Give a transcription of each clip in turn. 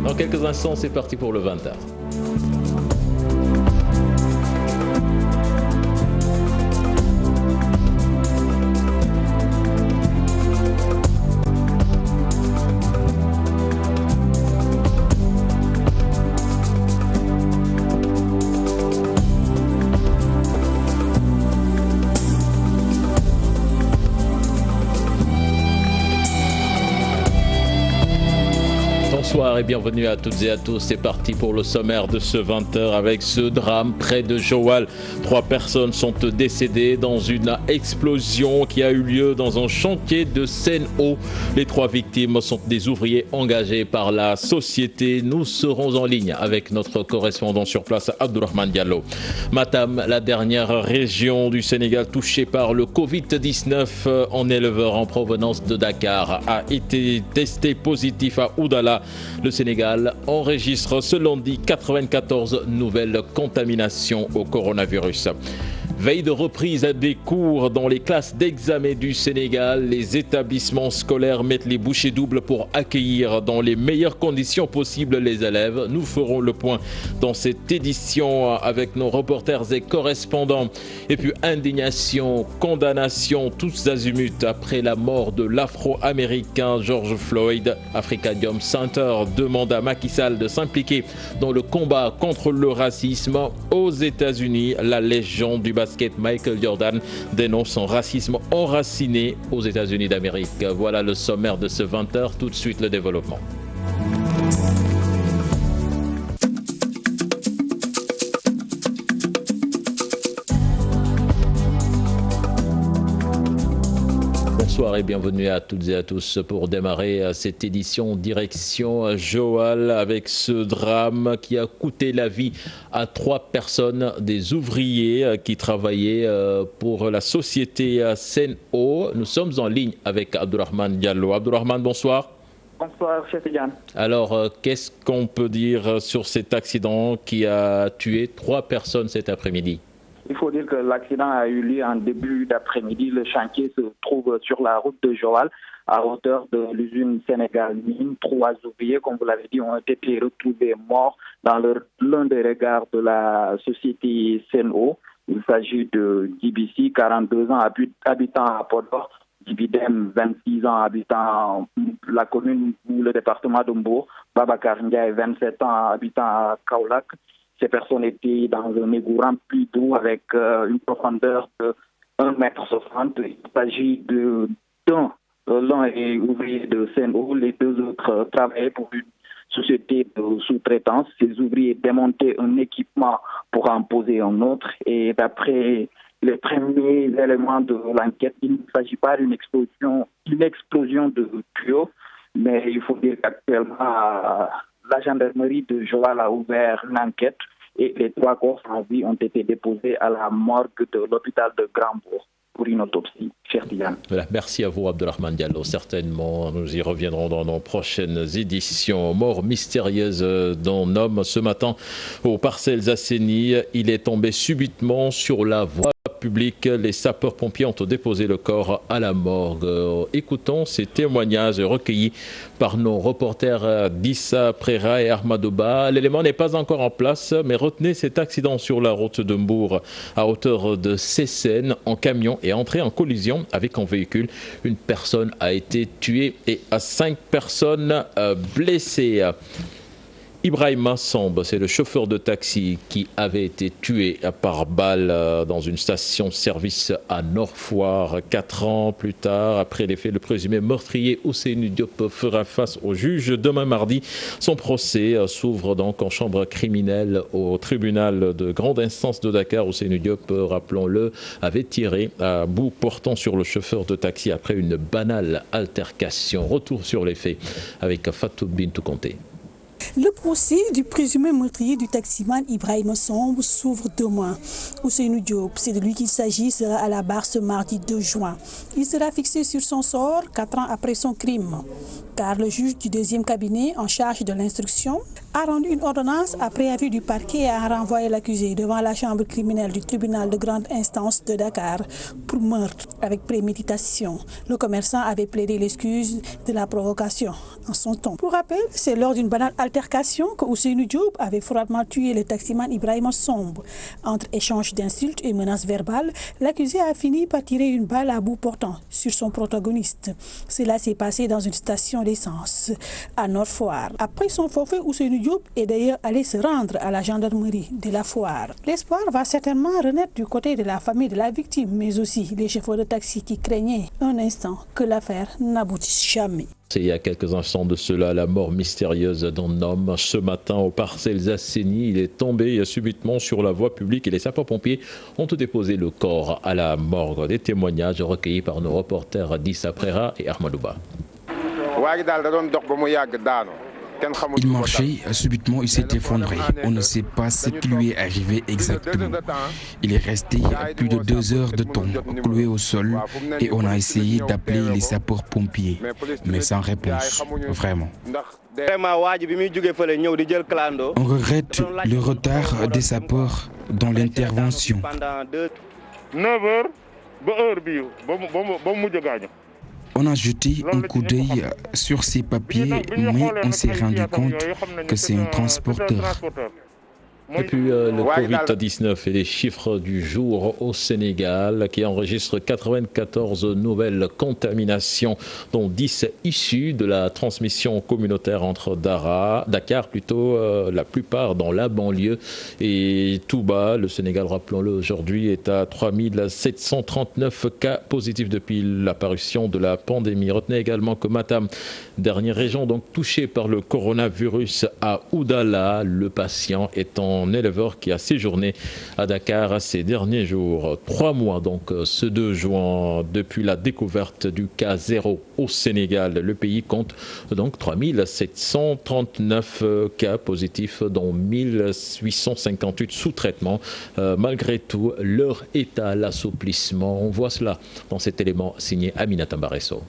Dans quelques instants, c'est parti pour le 20h. Bonsoir et bienvenue à toutes et à tous. C'est parti pour le sommaire de ce 20h avec ce drame près de Joal. 3 personnes sont décédées dans une explosion qui a eu lieu dans un chantier de Sen'Eau. Les 3 victimes sont des ouvriers engagés par la société. Nous serons en ligne avec notre correspondant sur place, Abdourahmane Diallo. Matam, la dernière région du Sénégal touchée par le Covid-19, un éleveur en provenance de Dakar a été testé positif à Oudala. Le Sénégal enregistre ce lundi 94 nouvelles contaminations au coronavirus. Veille de reprise des cours dans les classes d'examen du Sénégal, les établissements scolaires mettent les bouchées doubles pour accueillir dans les meilleures conditions possibles les élèves. Nous ferons le point dans cette édition avec nos reporters et correspondants. Et puis indignation, condamnation, tous azimuts après la mort de l'Afro-Américain George Floyd. Africadium Center demande à Macky Sall de s'impliquer dans le combat contre le racisme. Aux États-Unis, la légende du basket Michael Jordan dénonce son racisme enraciné aux États-Unis d'Amérique. Voilà le sommaire de ce 20h. Tout de suite le développement. Bonsoir et bienvenue à toutes et à tous pour démarrer cette édition direction Joal avec ce drame qui a coûté la vie à 3 personnes, des ouvriers qui travaillaient pour la société Sen'Eau. Nous sommes en ligne avec Abdourahmane Diallo. Abdourahmane, bonsoir. Bonsoir, chef Yann. Alors, qu'est-ce qu'on peut dire sur cet accident qui a tué 3 personnes cet après-midi? Il faut dire que l'accident a eu lieu en début d'après-midi. Le chantier se trouve sur la route de Joal, à hauteur de l'usine Sénégal Mine. 3 ouvriers, comme vous l'avez dit, ont été retrouvés morts dans l'un des regards de la société Sen'Eau. Il s'agit de DBC, 42 ans, habitant à Podor, Dibidem, 26 ans, habitant la commune ou le département de Mbour, Babacar Ndiaye, 27 ans, habitant à Kaolack. Ces personnes étaient dans un égout rempli d'eau avec une profondeur de 1,60 m. Il s'agit l'un est ouvrier de Sen'Eau, les 2 autres travaillaient pour une société de sous-traitance. Ces ouvriers démontaient un équipement pour en poser un autre. Et d'après les premiers éléments de l'enquête, il ne s'agit pas d'une explosion de tuyaux, mais il faut dire qu'actuellement, la gendarmerie de Joal a ouvert une enquête et les 3 corps sans vie ont été déposés à la morgue de l'hôpital de Grand-Bourg pour une autopsie. Cher Diane. Voilà, merci à vous, Abdourahmane Diallo. Certainement, nous y reviendrons dans nos prochaines éditions. Mort mystérieuse d'un homme ce matin aux Parcelles Assainies. Il est tombé subitement sur la voie publique. Les sapeurs-pompiers ont déposé le corps à la morgue. Écoutons ces témoignages recueillis par nos reporters Dissa Prera et Armadouba. L'élément n'est pas encore en place, mais retenez cet accident sur la route de Mbour à hauteur de Sessène. Un camion est entré en collision avec un véhicule. Une personne a été tuée et 5 personnes blessées. Ibrahima Samb, c'est le chauffeur de taxi qui avait été tué par balle dans une station-service à Nord-Foire. 4 ans plus tard, après les faits, le présumé meurtrier Ousseynou Diop fera face au juge demain mardi. Son procès s'ouvre donc en chambre criminelle au tribunal de grande instance de Dakar. Ousseynou Diop, rappelons-le, avait tiré à bout portant sur le chauffeur de taxi après une banale altercation. Retour sur les faits avec Fatou Bintou Conté. Le procès du présumé meurtrier du taximan Ibrahima Samb s'ouvre demain. Ousseynou Diop, c'est de lui qu'il s'agit, sera à la barre ce mardi 2 juin. Il sera fixé sur son sort 4 ans après son crime. Car le juge du 2e cabinet en charge de l'instruction a rendu une ordonnance après avis du parquet et a renvoyé l'accusé devant la chambre criminelle du tribunal de grande instance de Dakar pour meurtre avec préméditation. Le commerçant avait plaidé l'excuse de la provocation en son temps. Pour rappel, c'est lors d'une banale altercation altercation que Ousseynou Diop avait froidement tué le taximan Ibrahima Somb. Entre échanges d'insultes et menaces verbales, l'accusé a fini par tirer une balle à bout portant sur son protagoniste. Cela s'est passé dans une station d'essence à Nord-Foire. Après son forfait, Ousseynou Diop est d'ailleurs allé se rendre à la gendarmerie de la Foire. L'espoir va certainement renaître du côté de la famille de la victime, mais aussi les chauffeurs de taxi qui craignaient un instant que l'affaire n'aboutisse jamais. C'est il y a quelques instants de cela la mort mystérieuse d'un homme. Ce matin, aux Parcelles Assainies, il est tombé subitement sur la voie publique et les sapeurs-pompiers ont déposé le corps à la morgue. Des témoignages recueillis par nos reporters Dissa Prera et Armadouba. Il marchait, subitement il s'est effondré. On ne sait pas ce qui lui est arrivé exactement. Il est resté plus de 2 heures de temps cloué au sol et on a essayé d'appeler les sapeurs-pompiers, mais sans réponse, vraiment. On regrette le retard des sapeurs dans l'intervention. On a jeté un coup d'œil sur ces papiers, mais on s'est rendu compte que c'est un transporteur. Et puis le Covid-19 et les chiffres du jour au Sénégal qui enregistre 94 nouvelles contaminations, dont 10 issues de la transmission communautaire entre Dakar, la plupart dans la banlieue et Touba. Le Sénégal, rappelons-le, aujourd'hui est à 3739 cas positifs depuis l'apparition de la pandémie. Retenez également que Matam, dernière région donc touchée par le coronavirus à Oudala, le patient étant éleveur qui a séjourné à Dakar ces derniers jours. 3 mois donc ce 2 juin depuis la découverte du cas 0 au Sénégal. Le pays compte donc 3739 cas positifs dont 1858 sous traitement. Malgré tout, leur état, l'assouplissement, on voit cela dans cet élément signé Aminata Mbaresso.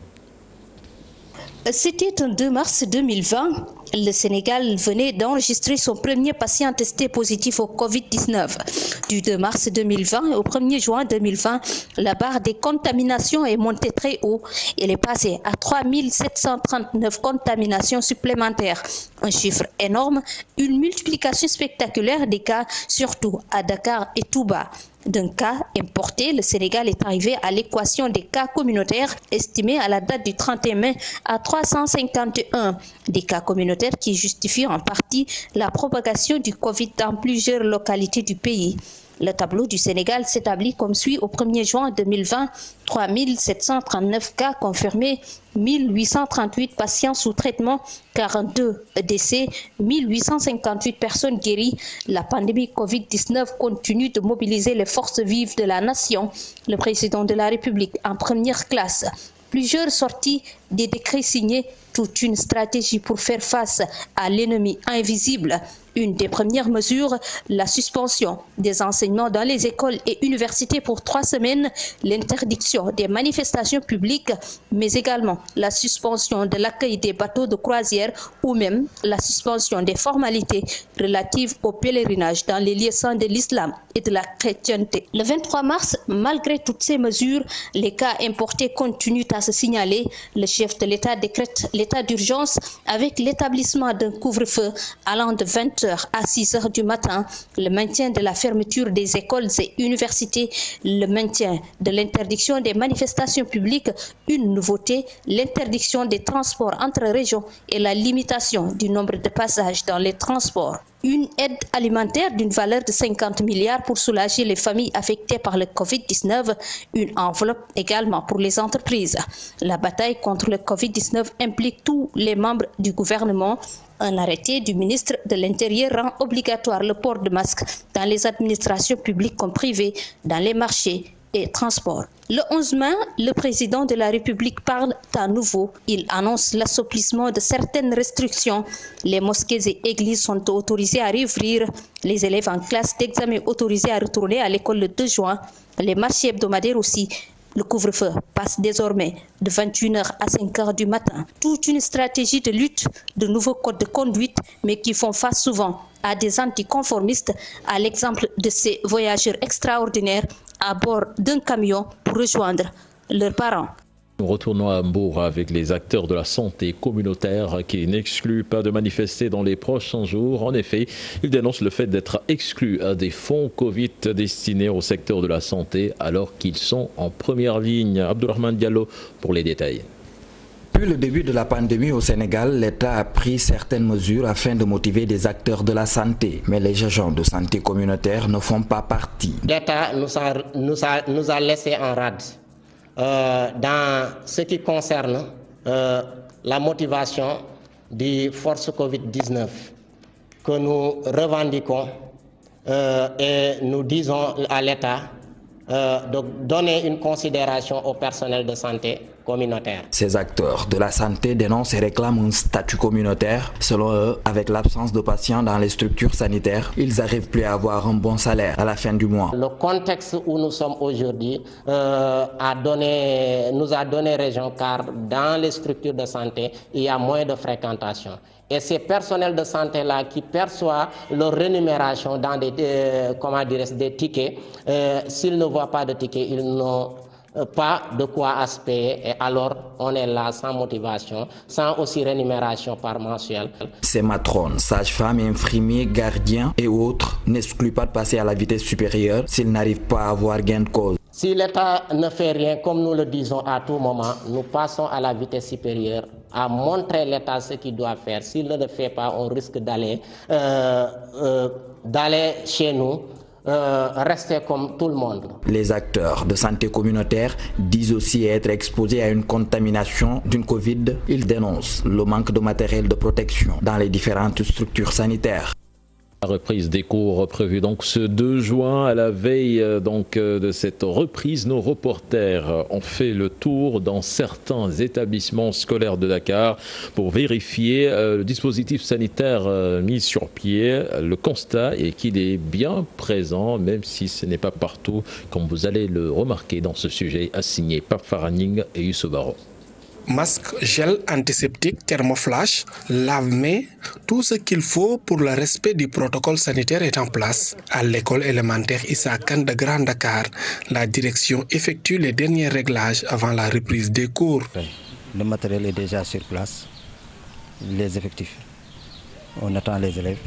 C'était un 2 mars 2020. Le Sénégal venait d'enregistrer son premier patient testé positif au Covid-19. Du 2 mars 2020 au 1er juin 2020, la barre des contaminations est montée très haut. Elle est passée à 3739 contaminations supplémentaires. Un chiffre énorme, une multiplication spectaculaire des cas, surtout à Dakar et Touba. D'un cas importé, le Sénégal est arrivé à l'équation des cas communautaires estimés à la date du 31 mai à 351. Des cas communautaires qui justifient en partie la propagation du Covid dans plusieurs localités du pays. Le tableau du Sénégal s'établit comme suit au 1er juin 2020, 3739 cas confirmés, 1838 patients sous traitement, 42 décès, 1858 personnes guéries. La pandémie Covid-19 continue de mobiliser les forces vives de la nation. Le président de la République en première classe. Plusieurs sorties, des décrets signés, toute une stratégie pour faire face à l'ennemi invisible. Une des premières mesures, la suspension des enseignements dans les écoles et universités pour 3 semaines, l'interdiction des manifestations publiques, mais également la suspension de l'accueil des bateaux de croisière ou même la suspension des formalités relatives au pèlerinage dans les lieux saints de l'islam et de la chrétienté. Le 23 mars, malgré toutes ces mesures, les cas importés continuent à se signaler. Le chef de l'État décrète l'état d'urgence avec l'établissement d'un couvre-feu allant de 20h à 6h du matin, le maintien de la fermeture des écoles et universités, le maintien de l'interdiction des manifestations publiques, une nouveauté, l'interdiction des transports entre régions et la limitation du nombre de passages dans les transports. Une aide alimentaire d'une valeur de 50 milliards pour soulager les familles affectées par le Covid-19, une enveloppe également pour les entreprises. La bataille contre le Covid-19 implique tous les membres du gouvernement. Un arrêté du ministre de l'Intérieur rend obligatoire le port de masque dans les administrations publiques comme privées, dans les marchés et transports. Le 11 mai, le président de la République parle à nouveau. Il annonce l'assouplissement de certaines restrictions. Les mosquées et églises sont autorisées à réouvrir. Les élèves en classe d'examen autorisés à retourner à l'école le 2 juin. Les marchés hebdomadaires aussi. Le couvre-feu passe désormais de 21h à 5h du matin. Toute une stratégie de lutte, de nouveaux codes de conduite, mais qui font face souvent à des anticonformistes, à l'exemple de ces voyageurs extraordinaires à bord d'un camion pour rejoindre leurs parents. Nous retournons à Mbour avec les acteurs de la santé communautaire qui n'excluent pas de manifester dans les prochains jours. En effet, ils dénoncent le fait d'être exclus des fonds Covid destinés au secteur de la santé alors qu'ils sont en première ligne. Abdourahmane Diallo pour les détails. Depuis le début de la pandémie au Sénégal, l'État a pris certaines mesures afin de motiver des acteurs de la santé. Mais les agents de santé communautaire ne font pas partie. L'État nous a laissé en rade. Dans ce qui concerne la motivation des forces Covid-19 que nous revendiquons et nous disons à l'État de donner une considération au personnel de santé communautaire. Ces acteurs de la santé dénoncent et réclament un statut communautaire. Selon eux, avec l'absence de patients dans les structures sanitaires, ils n'arrivent plus à avoir un bon salaire à la fin du mois. Le contexte où nous sommes aujourd'hui nous a donné raison car dans les structures de santé, il y a moins de fréquentation. Et ces personnels de santé-là qui perçoivent leur rémunération dans des tickets, s'ils ne voient pas de tickets, ils n'ont pas de quoi à se payer et alors on est là sans motivation, sans aussi rémunération par mensuel. Ces matrones, sages-femmes, infirmiers, gardiens et autres n'excluent pas de passer à la vitesse supérieure s'ils n'arrivent pas à avoir gain de cause. Si l'État ne fait rien, comme nous le disons à tout moment, nous passons à la vitesse supérieure, à montrer l'État ce qu'il doit faire. S'il ne le fait pas, on risque d'aller chez nous, rester comme tout le monde. Les acteurs de santé communautaire disent aussi être exposés à une contamination d'une Covid. Ils dénoncent le manque de matériel de protection dans les différentes structures sanitaires. La reprise des cours prévue donc ce 2 juin. À la veille de cette reprise, nos reporters ont fait le tour dans certains établissements scolaires de Dakar pour vérifier le dispositif sanitaire mis sur pied. Le constat est qu'il est bien présent, même si ce n'est pas partout, comme vous allez le remarquer dans ce sujet, assigné Pape Faraning et Youssou Baro. Masque, gel antiseptique, thermoflash, lave-mains, tout ce qu'il faut pour le respect du protocole sanitaire est en place. À l'école élémentaire Issa Kane de Grand Dakar, la direction effectue les derniers réglages avant la reprise des cours. Le matériel est déjà sur place, les effectifs. On attend les élèves,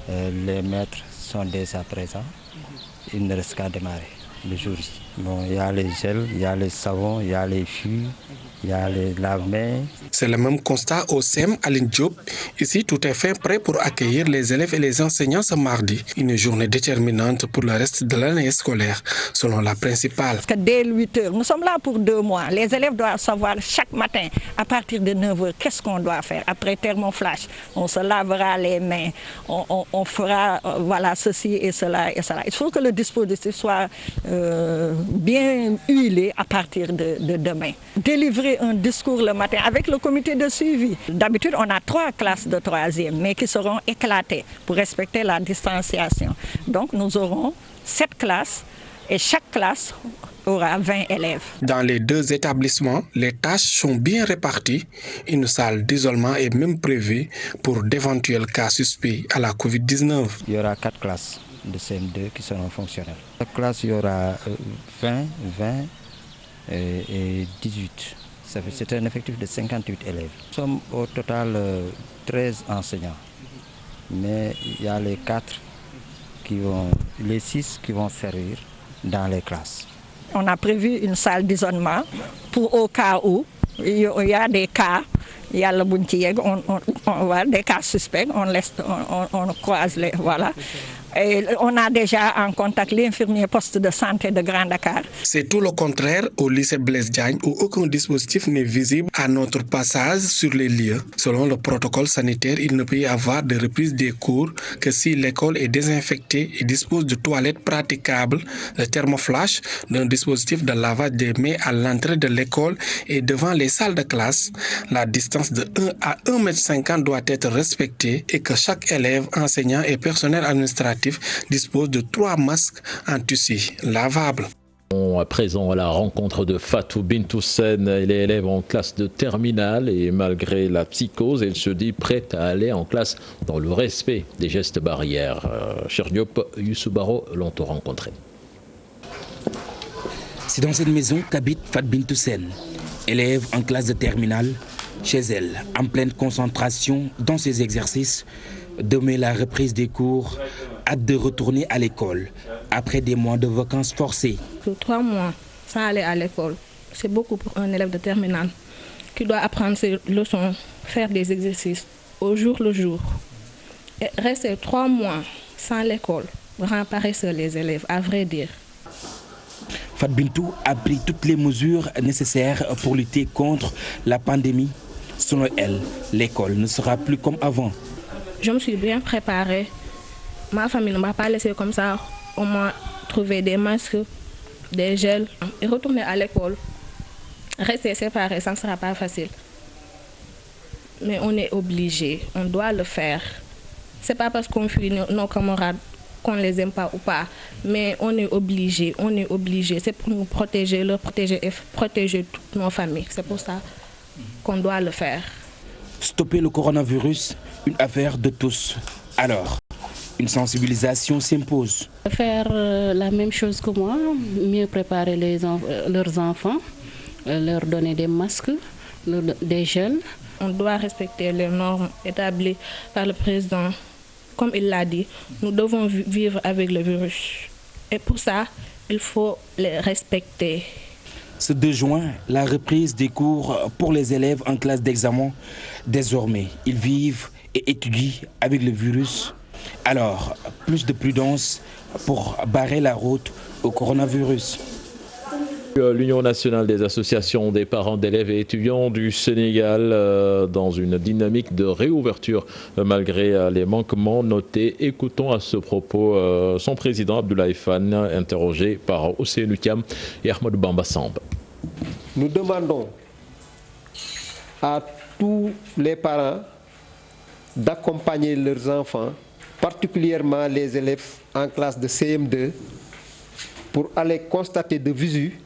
les maîtres sont déjà présents, il ne reste qu'à démarrer le jour J. Bon, il y a les gels, il y a les savons, il y a les fûts, il y a les lave-mains. C'est le même constat au CEM Aline Diop. Ici, tout est fait prêt pour accueillir les élèves et les enseignants ce mardi. Une journée déterminante pour le reste de l'année scolaire, selon la principale. Parce que dès 8 h, nous sommes là pour 2 mois. Les élèves doivent savoir chaque matin, à partir de 9 h, qu'est-ce qu'on doit faire. Après thermoflash, on se lavera les mains, on fera voilà, ceci et cela et cela. Il faut que le dispositif soit bien huilé à partir de demain. Délivrer un discours le matin avec le comité de suivi. D'habitude, on a 3 classes de 3e, mais qui seront éclatées pour respecter la distanciation. Donc, nous aurons 7 classes et chaque classe aura 20 élèves. Dans les 2 établissements, les tâches sont bien réparties. Une salle d'isolement est même prévue pour d'éventuels cas suspects à la Covid-19. Il y aura 4 classes de CM2 qui seront fonctionnelles. Chaque classe, il y aura 20 et 18. C'est un effectif de 58 élèves. Nous sommes au total 13 enseignants. Mais il y a les 6 qui vont servir dans les classes. On a prévu une salle d'isolement pour au cas où il y a des cas. Il y a le Buntieg, on voit des cas suspects, on croise les. Voilà. Et on a déjà en contact l'infirmier poste de santé de Grand Dakar. C'est tout le contraire au lycée Blaise Diagne où aucun dispositif n'est visible à notre passage sur les lieux. Selon le protocole sanitaire, il ne peut y avoir de reprise des cours que si l'école est désinfectée et dispose de toilettes praticables, de thermoflash, d'un dispositif de lavage des mains à l'entrée de l'école et devant les salles de classe. La distance de 1 à 1,50 m doit être respectée et que chaque élève, enseignant et personnel administratif dispose de 3 masques en tissu lavable. À présent, à la rencontre de Fatou Bintoussen, elle est élève en classe de terminale et malgré la psychose, elle se dit prête à aller en classe dans le respect des gestes barrières. Cheikh Diop, Youssou Baro l'ont rencontré. C'est dans cette maison qu'habite Fatou Bintoussen. Élève en classe de terminale, chez elle, en pleine concentration dans ses exercices, demain la reprise des cours, hâte de retourner à l'école après des mois de vacances forcées. 3 mois sans aller à l'école, c'est beaucoup pour un élève de terminale qui doit apprendre ses leçons, faire des exercices au jour le jour. Et rester 3 mois sans l'école rend paresseux les élèves, à vrai dire. Fat Bintou a pris toutes les mesures nécessaires pour lutter contre la pandémie. Selon elle, l'école ne sera plus comme avant. Je me suis bien préparée. Ma famille ne m'a pas laissé comme ça. On m'a trouvé des masques, des gels et retourner à l'école. Rester séparés, ça ne sera pas facile. Mais on est obligé, on doit le faire. Ce n'est pas parce qu'on fuit nos camarades qu'on ne les aime pas ou pas, mais on est obligé. C'est pour nous protéger, leur protéger et protéger toutes nos familles. C'est pour ça qu'on doit le faire. Stopper le coronavirus, une affaire de tous. Alors, une sensibilisation s'impose. Faire la même chose que moi, mieux préparer leurs enfants, leur donner des masques, des gels. On doit respecter les normes établies par le président. Comme il l'a dit, nous devons vivre avec le virus. Et pour ça, il faut les respecter. Ce 2 juin, la reprise des cours pour les élèves en classe d'examen. Désormais, ils vivent et étudient avec le virus. Alors, plus de prudence pour barrer la route au coronavirus. L'Union nationale des associations des parents d'élèves et étudiants du Sénégal dans une dynamique de réouverture malgré les manquements notés. Écoutons à ce propos son président Abdoulaye Fane, interrogé par Ousseynou Thiam et Ahmadou Bamba Samb. Nous demandons à tous les parents d'accompagner leurs enfants, particulièrement les élèves en classe de CM2, pour aller constater de visu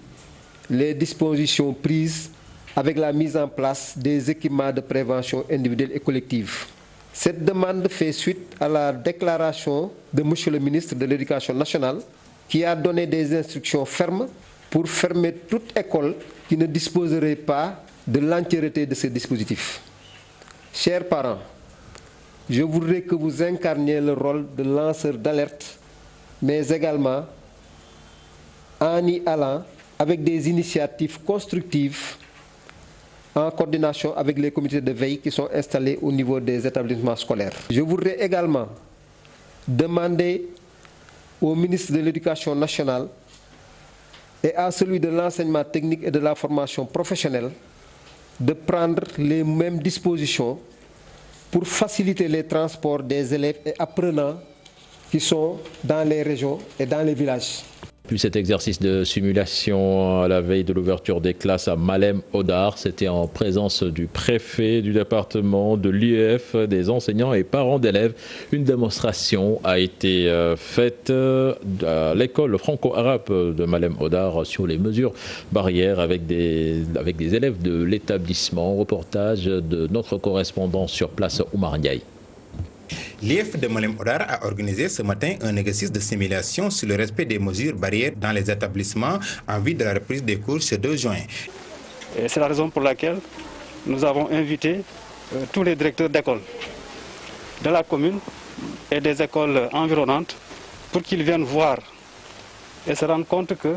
les dispositions prises avec la mise en place des équipements de prévention individuelle et collective. Cette demande fait suite à la déclaration de M. le ministre de l'Éducation nationale qui a donné des instructions fermes pour fermer toute école qui ne disposerait pas de l'entièreté de ce dispositif. Chers parents, je voudrais que vous incarniez le rôle de lanceur d'alerte, mais également en y allant avec des initiatives constructives en coordination avec les comités de veille qui sont installés au niveau des établissements scolaires. Je voudrais également demander au ministre de l'Éducation nationale et à celui de l'enseignement technique et de la formation professionnelle de prendre les mêmes dispositions pour faciliter les transports des élèves et apprenants qui sont dans les régions et dans les villages. Puis cet exercice de simulation à la veille de l'ouverture des classes à Malem Hodar, c'était en présence du préfet du département, de l'IEF, des enseignants et parents d'élèves. Une démonstration a été faite à l'école franco-arabe de Malem Hodar sur les mesures barrières avec des élèves de l'établissement. Reportage de notre correspondant sur place, Oumar Ndiaye. L'IEF de Malem Hodar a organisé ce matin un exercice de simulation sur le respect des mesures barrières dans les établissements en vue de la reprise des cours ce 2 juin. C'est la raison pour laquelle nous avons invité tous les directeurs d'école de la commune et des écoles environnantes pour qu'ils viennent voir et se rendre compte que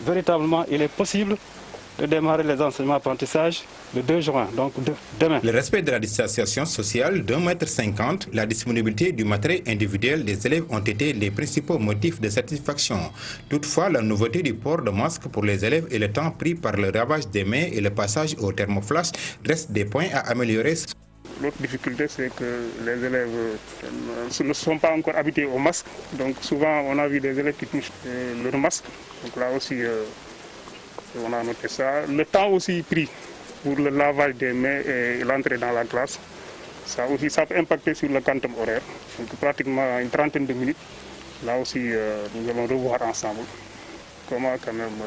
véritablement il est possible de démarrer les enseignements-apprentissages le 2 juin, donc demain. Le respect de la distanciation sociale d'1,50 m, la disponibilité du matériel individuel des élèves ont été les principaux motifs de satisfaction. Toutefois, la nouveauté du port de masque pour les élèves et le temps pris par le ravage des mains et le passage au thermoflash restent des points à améliorer. L'autre difficulté, c'est que les élèves ne sont pas encore habitués au masque. Donc souvent, on a vu des élèves qui touchent leur masque. Donc là aussi, on a noté ça. Le temps aussi pris pour le lavage des mains et l'entrée dans la classe, ça aussi, ça peut impacter sur le quantum horaire. Donc pratiquement une trentaine de minutes. Là aussi, nous allons revoir ensemble comment quand même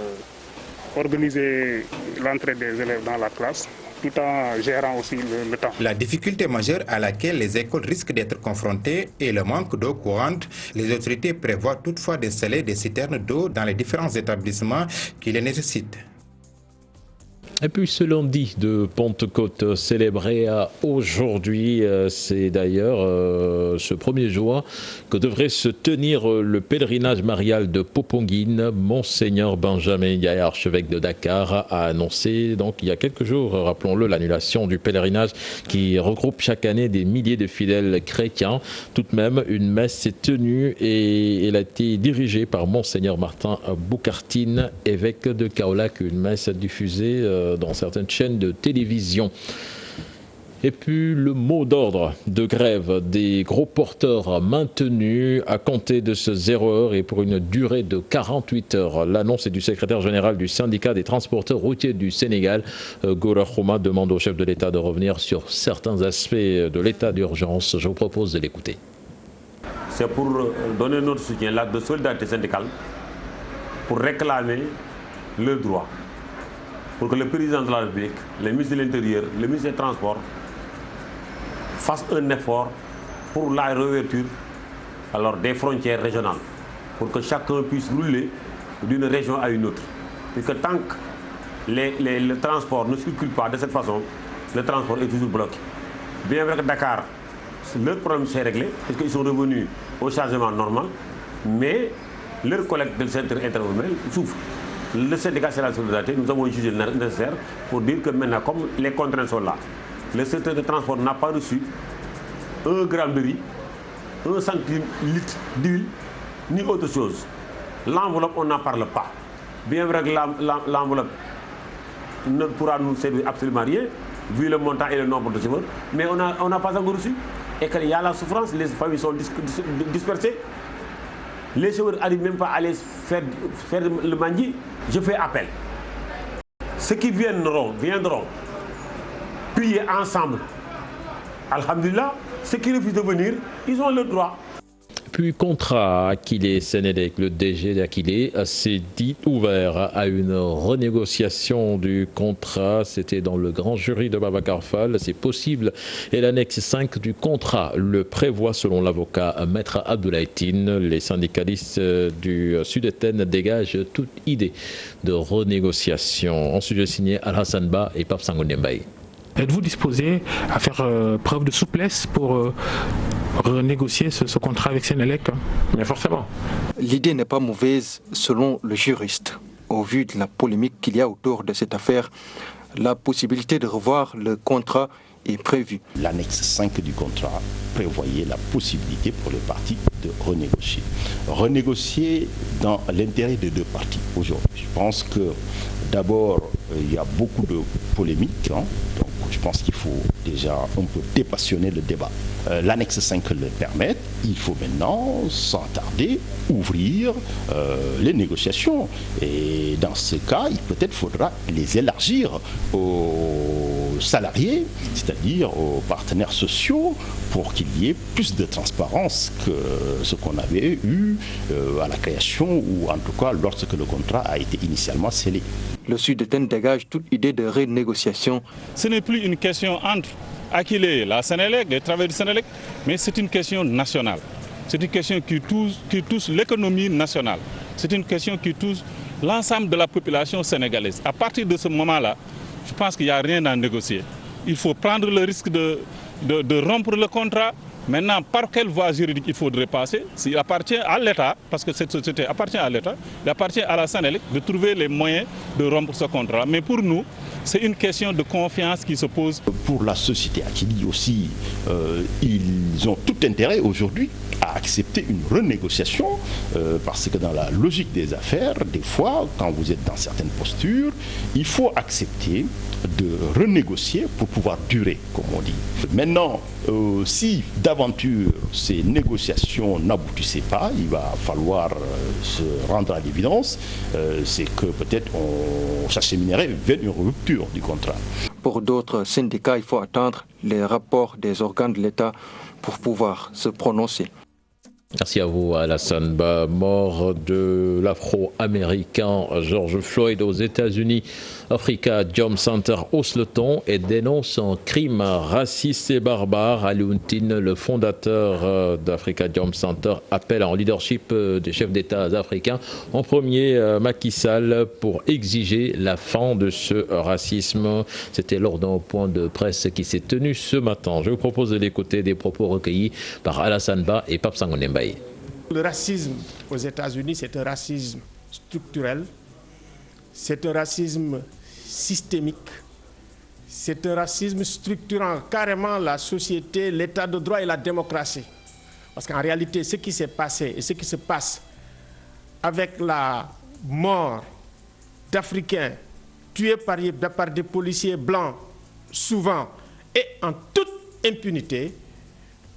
organiser l'entrée des élèves dans la classe, tout en gérant aussi le temps. La difficulté majeure à laquelle les écoles risquent d'être confrontées est le manque d'eau courante. Les autorités prévoient toutefois d'installer des citernes d'eau dans les différents établissements qui les nécessitent. Et puis ce lundi de Pentecôte célébré aujourd'hui, c'est d'ailleurs ce 1er juin que devrait se tenir le pèlerinage marial de Popenguine. Monseigneur Benjamin Ndiaye, archevêque de Dakar, a annoncé donc il y a quelques jours, rappelons-le, l'annulation du pèlerinage qui regroupe chaque année des milliers de fidèles chrétiens. Tout de même, une messe s'est tenue et elle a été dirigée par Monseigneur Martin Boukartine, évêque de Kaolack, une messe diffusée dans certaines chaînes de télévision. Et puis le mot d'ordre de grève des gros porteurs maintenu à compter de ce 0h et pour une durée de 48 heures. L'annonce est du secrétaire général du syndicat des transporteurs routiers du Sénégal. Gora Khouma demande au chef de l'État de revenir sur certains aspects de l'état d'urgence. Je vous propose de l'écouter. C'est pour donner notre soutien, l'acte de solidarité syndicale, pour réclamer le droit. Pour que le président de la République, le ministre de l'Intérieur, le ministre des Transports fassent un effort pour la réouverture des frontières régionales, pour que chacun puisse rouler d'une région à une autre. Puisque tant que le transport ne circule pas de cette façon, le transport est toujours bloqué. Bien vrai que Dakar, leur problème s'est réglé, parce qu'ils sont revenus au chargement normal, mais leur collecte de centre interurbain souffre. Le syndicat c'est la solidarité, nous avons jugé nécessaire pour dire que maintenant, comme les contraintes sont là, le secteur de transport n'a pas reçu un gramme de riz, 1 centilitre d'huile, ni autre chose. L'enveloppe, on n'en parle pas. Bien vrai que l'enveloppe ne pourra nous servir absolument rien, vu le montant et le nombre de chauffeurs, mais on n'a pas encore reçu. Et qu'il y a la souffrance, les familles sont dispersées. Les chauffeurs n'arrivent même pas à aller faire le mandi. Je fais appel. Ceux qui viendront prier ensemble. Alhamdulillah, ceux qui refusent de venir, ils ont le droit. Puis contrat Akile Sénélec, le DG d'Akile, s'est dit ouvert à une renégociation du contrat. C'était dans le grand jury de Babacar Fall. C'est possible et l'annexe 5 du contrat le prévoit selon l'avocat Maître Abdoulaye Tine. Les syndicalistes du Sud-Eten dégagent toute idée de renégociation. Ensuite, j'ai signé Al-Hassan Ba et Pape Sangoné Mbaye. Êtes-vous disposé à faire preuve de souplesse pour renégocier ce contrat avec Sénélec? Mais forcément. L'idée n'est pas mauvaise selon le juriste. Au vu de la polémique qu'il y a autour de cette affaire, la possibilité de revoir le contrat est prévue. L'annexe 5 du contrat prévoyait la possibilité pour les parties de renégocier. Renégocier dans l'intérêt des deux parties aujourd'hui. Je pense que d'abord, il y a beaucoup de polémiques, donc je pense qu'il faut déjà un peu dépassionner le débat. L'annexe 5 le permet, il faut maintenant, sans tarder, ouvrir les négociations. Et dans ce cas, peut-être faudra les élargir aux salariés, c'est-à-dire aux partenaires sociaux, pour qu'il y ait plus de transparence que ce qu'on avait eu à la création, ou en tout cas lorsque le contrat a été initialement scellé. Le Sud-Eten dégage toute idée de renégociation. Ce n'est plus une question entre Akile, la Sénélec, les travailleurs du Sénélec, mais c'est une question nationale. C'est une question qui touche l'économie nationale. C'est une question qui touche l'ensemble de la population sénégalaise. À partir de ce moment-là, je pense qu'il n'y a rien à négocier. Il faut prendre le risque de rompre le contrat. Maintenant, par quelle voie juridique il faudrait passer? S'il appartient à l'État, parce que cette société appartient à l'État, il appartient à la Sénélec de trouver les moyens de rompre ce contrat. Mais pour nous, c'est une question de confiance qui se pose. Pour la société Akili aussi, ils ont tout intérêt aujourd'hui à accepter une renégociation, parce que dans la logique des affaires, des fois, quand vous êtes dans certaines postures, il faut accepter de renégocier pour pouvoir durer, comme on dit. Maintenant, si d'aventure ces négociations n'aboutissaient pas, il va falloir se rendre à l'évidence, c'est que peut-être on s'acheminerait vers une rupture du contrat. Pour d'autres syndicats, il faut attendre les rapports des organes de l'État pour pouvoir se prononcer. Merci à vous, Alassane Ba. Mort de l'Afro-Américain George Floyd aux États-Unis. Africa Jom Center hausse le ton et dénonce un crime raciste et barbare. Alioune Tine, le fondateur d'Africa Jom Center, appelle en leadership des chefs d'État africains, en premier Macky Sall, pour exiger la fin de ce racisme. C'était lors d'un point de presse qui s'est tenu ce matin. Je vous propose de l'écouter, des propos recueillis par Alassane Ba et Pape Sango Mbaye. Le racisme aux États-Unis, c'est un racisme structurel, c'est un racisme systémique, c'est un racisme structurant carrément la société, l'état de droit et la démocratie. Parce qu'en réalité, ce qui s'est passé et ce qui se passe avec la mort d'Africains tués par des policiers blancs, souvent, et en toute impunité,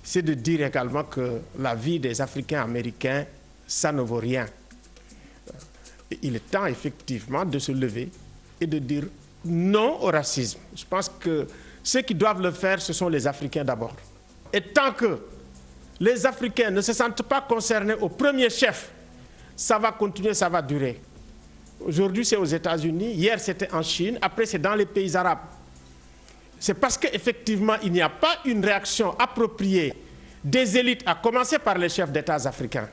c'est de dire également que la vie des Africains américains, ça ne vaut rien. Il est temps effectivement de se lever et de dire non au racisme. Je pense que ceux qui doivent le faire, ce sont les Africains d'abord. Et tant que les Africains ne se sentent pas concernés au premier chef, ça va continuer, ça va durer. Aujourd'hui, c'est aux États-Unis, hier c'était en Chine, après c'est dans les pays arabes. C'est parce qu'effectivement, il n'y a pas une réaction appropriée des élites, à commencer par les chefs d'État africains,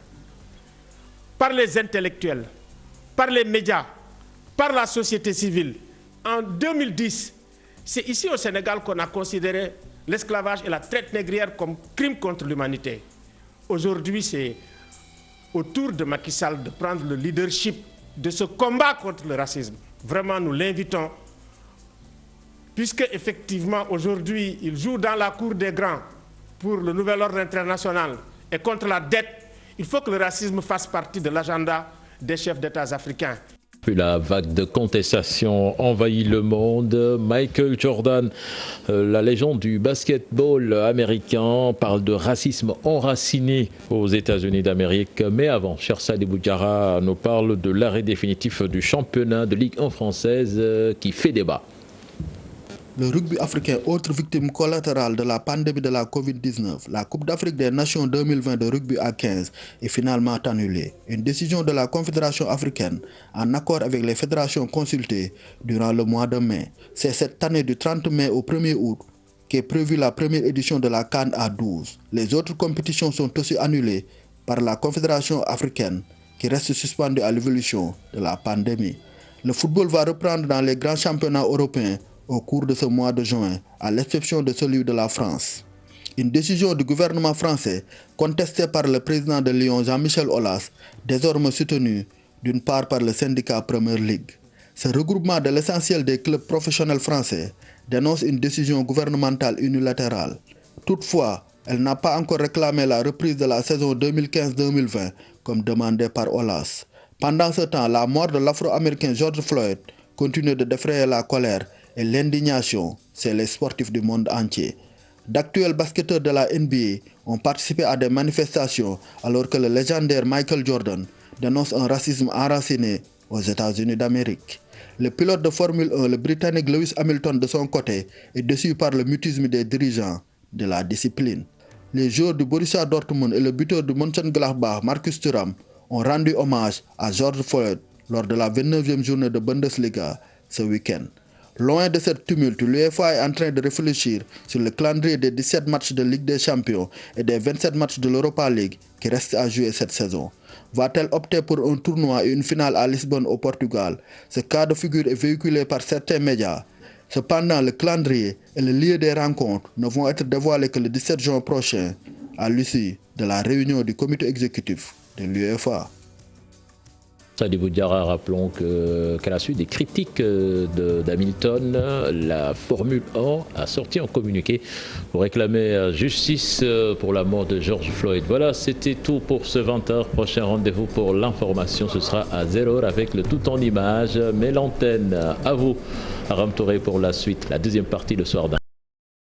par les intellectuels, par les médias, par la société civile. En 2010, c'est ici au Sénégal qu'on a considéré l'esclavage et la traite négrière comme crime contre l'humanité. Aujourd'hui, c'est au tour de Macky Sall de prendre le leadership de ce combat contre le racisme. Vraiment, nous l'invitons, puisque effectivement, aujourd'hui, il joue dans la cour des grands pour le nouvel ordre international et contre la dette. Il faut que le racisme fasse partie de l'agenda des chefs d'État africains. Puis la vague de contestation envahit le monde. Michael Jordan, la légende du basketball américain, parle de racisme enraciné aux États-Unis d'Amérique. Mais avant, Chersa Deboudjara nous parle de l'arrêt définitif du championnat de Ligue 1 française qui fait débat. Le rugby africain, autre victime collatérale de la pandémie de la Covid-19, la Coupe d'Afrique des Nations 2020 de rugby à 15 est finalement annulée. Une décision de la Confédération africaine, en accord avec les fédérations consultées durant le mois de mai. C'est cette année du 30 mai au 1er août qu'est prévue la première édition de la CAN à 12. Les autres compétitions sont aussi annulées par la Confédération africaine, qui reste suspendue à l'évolution de la pandémie. Le football va reprendre dans les grands championnats européens au cours de ce mois de juin, à l'exception de celui de la France. Une décision du gouvernement français, contestée par le président de Lyon, Jean-Michel Aulas, désormais soutenue d'une part par le syndicat Premier League. Ce regroupement de l'essentiel des clubs professionnels français dénonce une décision gouvernementale unilatérale. Toutefois, elle n'a pas encore réclamé la reprise de la saison 2015-2020, comme demandé par Aulas. Pendant ce temps, la mort de l'Afro-Américain George Floyd continue de défrayer la colère et l'indignation, c'est les sportifs du monde entier. D'actuels basketteurs de la NBA ont participé à des manifestations alors que le légendaire Michael Jordan dénonce un racisme enraciné aux États-Unis d'Amérique. Le pilote de Formule 1, le Britannique Lewis Hamilton, de son côté, est déçu par le mutisme des dirigeants de la discipline. Les joueurs du Borussia Dortmund et le buteur du Mönchengladbach, Marcus Thuram, ont rendu hommage à George Floyd lors de la 29e journée de Bundesliga ce week-end. Loin de cette tumulte, l'UEFA est en train de réfléchir sur le calendrier des 17 matchs de Ligue des Champions et des 27 matchs de l'Europa League qui restent à jouer cette saison. Va-t-elle opter pour un tournoi et une finale à Lisbonne au Portugal? Ce cas de figure est véhiculé par certains médias. Cependant, le calendrier et le lieu des rencontres ne vont être dévoilés que le 17 juin prochain, à l'issue de la réunion du comité exécutif de l'UEFA. Sadibou Diarra, rappelons qu'à la suite des critiques d'Hamilton, la Formule 1 a sorti un communiqué pour réclamer justice pour la mort de George Floyd. Voilà, c'était tout pour ce 20h. Prochain rendez-vous pour l'information, ce sera à 0h avec le tout en images. Mais l'antenne, à vous, Aram Touré, pour la suite, la deuxième partie le soir d'un.